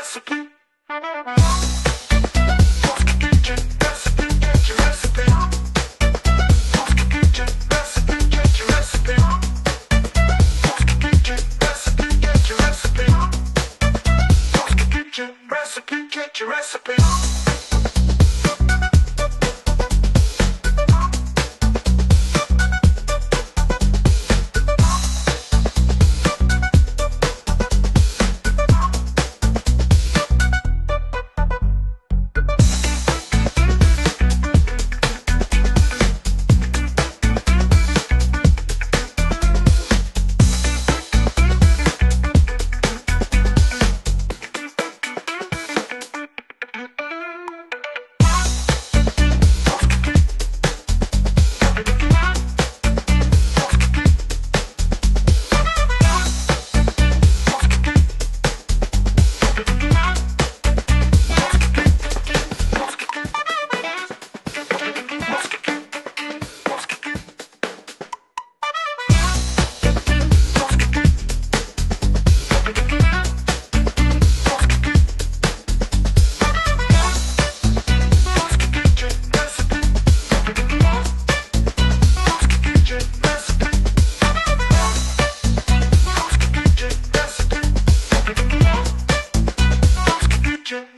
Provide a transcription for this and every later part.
recipe. Post the kitchen recipe, get your recipe. Post the kitchen recipe, get your recipe. Post the kitchen recipe, get your recipe. Post the kitchen recipe, get your recipe.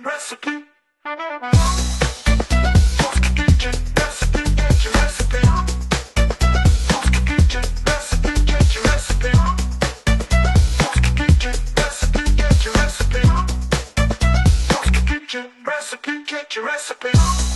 Recipe. Post the kitchen recipe, get your recipe. Post the kitchen recipe, get your recipe. Post the kitchen recipe, get your recipe. Post the kitchen recipe, get your recipe.